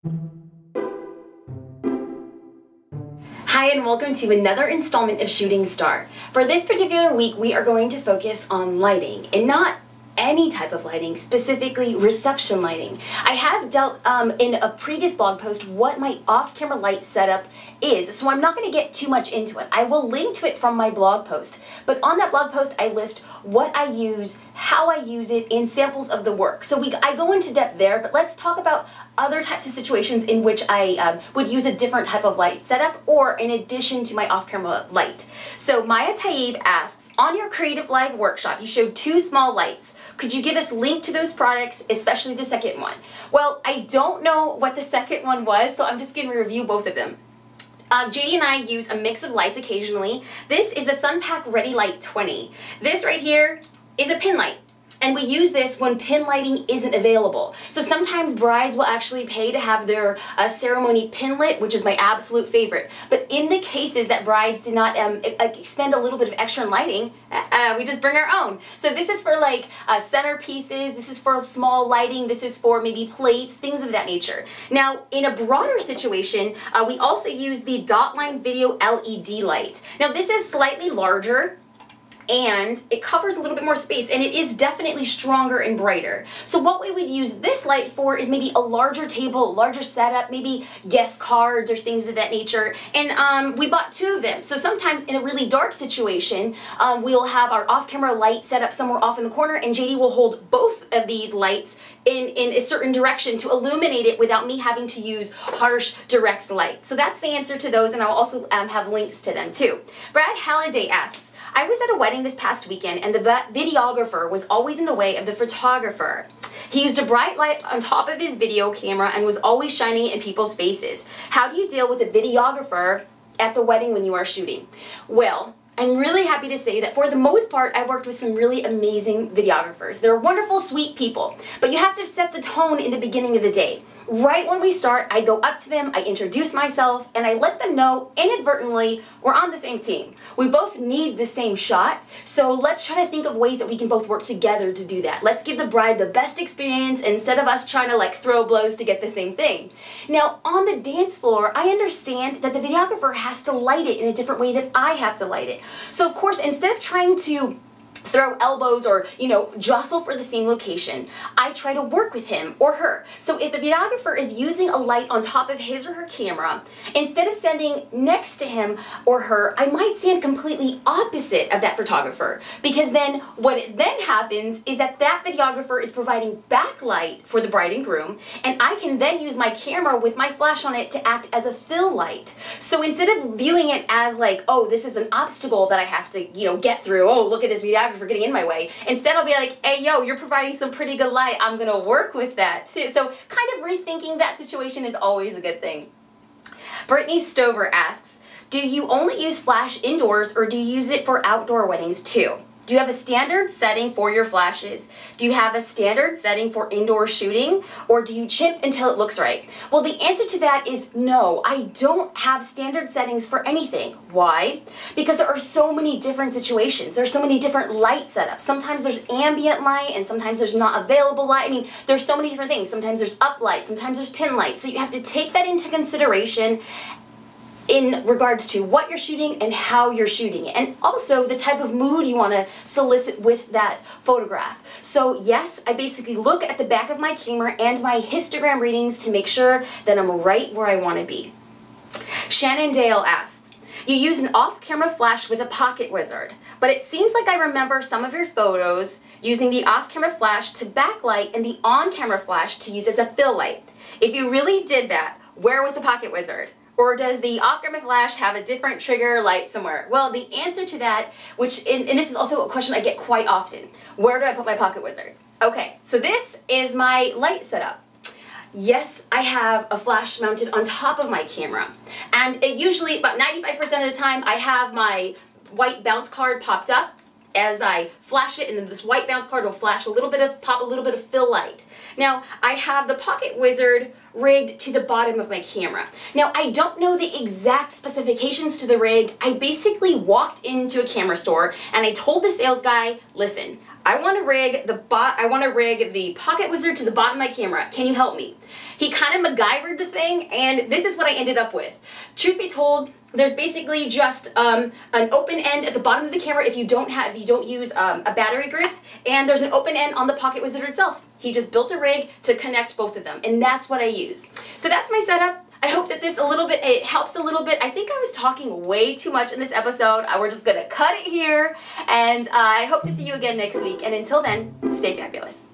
Hi and welcome to another installment of Shooting Star. For this particular week, we are going to focus on lighting, and not any type of lighting, specifically reception lighting. I have dealt in a previous blog post what my off-camera light setup is, so I'm not going to get too much into it. I will link to it from my blog post, but on that blog post I list what I use, how I use it, and samples of the work. So I go into depth there, but let's talk about other types of situations in which I would use a different type of light setup or in addition to my off-camera light. So Maya Taib asks, on your Creative Live workshop you showed 2 small lights. Could you give us a link to those products, especially the second one? Well, I don't know what the second one was, so I'm just going to review both of them. JD and I use a mix of lights occasionally. This is the Sunpack Ready Light 20. This right here is a pin light, and we use this when pin lighting isn't available. So sometimes brides will actually pay to have their ceremony pin lit, which is my absolute favorite. But in the cases that brides do not spend a little bit of extra in lighting, we just bring our own. So this is for like centerpieces, this is for small lighting, this is for maybe plates, things of that nature. Now, in a broader situation, we also use the DotLine Video LED light. Now this is slightly larger, and it covers a little bit more space, and it is definitely stronger and brighter. So what we would use this light for is maybe a larger table, larger setup, maybe guest cards or things of that nature. And we bought 2 of them. So sometimes in a really dark situation, we'll have our off-camera light set up somewhere off in the corner, and JD will hold both of these lights in a certain direction to illuminate it without me having to use harsh direct light. So that's the answer to those, and I'll also have links to them too. Brad Halliday asks, I was at a wedding this past weekend and the videographer was always in the way of the photographer. He used a bright light on top of his video camera and was always shining it in people's faces. How do you deal with a videographer at the wedding when you are shooting? Well, I'm really happy to say that for the most part, I've worked with some really amazing videographers. They're wonderful, sweet people, but you have to set the tone in the beginning of the day. Right when we start, I go up to them, I introduce myself, and I let them know inadvertently we're on the same team. We both need the same shot, so let's try to think of ways that we can both work together to do that. Let's give the bride the best experience instead of us trying to like throw blows to get the same thing. Now, on the dance floor, I understand that the videographer has to light it in a different way than I have to light it. So of course, instead of trying to throw elbows or, jostle for the same location, I try to work with him or her. So if the videographer is using a light on top of his or her camera, instead of standing next to him or her, I might stand completely opposite of that photographer, because then what then happens is that videographer is providing backlight for the bride and groom, and I can then use my camera with my flash on it to act as a fill light. So instead of viewing it as like, oh, this is an obstacle that I have to, get through, oh, look at this videographer for getting in my way. Instead, I'll be like, hey, yo, you're providing some pretty good light. I'm gonna work with that too. So kind of rethinking that situation is always a good thing. Brittany Stover asks, do you only use flash indoors or do you use it for outdoor weddings too? Do you have a standard setting for your flashes? Do you have a standard setting for indoor shooting? Or do you chip until it looks right? Well, the answer to that is no. I don't have standard settings for anything. Why? Because there are so many different situations. There's so many different light setups. Sometimes there's ambient light and sometimes there's not available light. I mean, there's so many different things. Sometimes there's up light, sometimes there's pin light. So you have to take that into consideration in regards to what you're shooting and how you're shooting it, and also the type of mood you want to solicit with that photograph. So yes, I basically look at the back of my camera and my histogram readings to make sure that I'm right where I want to be. Shannon Dale asks, you use an off-camera flash with a pocket wizard, but it seems like I remember some of your photos using the off-camera flash to backlight and the on-camera flash to use as a fill light. If you really did that, where was the pocket wizard? Or does the off-camera flash have a different trigger light somewhere? Well, the answer to that, and this is also a question I get quite often, where do I put my pocket wizard? Okay, so this is my light setup. Yes, I have a flash mounted on top of my camera, and it usually, about 95% of the time, I have my white bounce card popped up as I flash it, and then this white bounce card will flash pop a little bit of fill light. Now, I have the pocket wizard rigged to the bottom of my camera. Now, I don't know the exact specifications to the rig. I basically walked into a camera store and I told the sales guy, listen, I want to rig the pocket wizard to the bottom of my camera. Can you help me? He kind of MacGyvered the thing, and this is what I ended up with. Truth be told, there's basically just an open end at the bottom of the camera if you don't use a battery grip, and there's an open end on the pocket wizard itself. He just built a rig to connect both of them, and that's what I use. So that's my setup. I hope that this it helps a little bit. I think I was talking way too much in this episode. We're just gonna cut it here, and I hope to see you again next week. And until then, stay fabulous.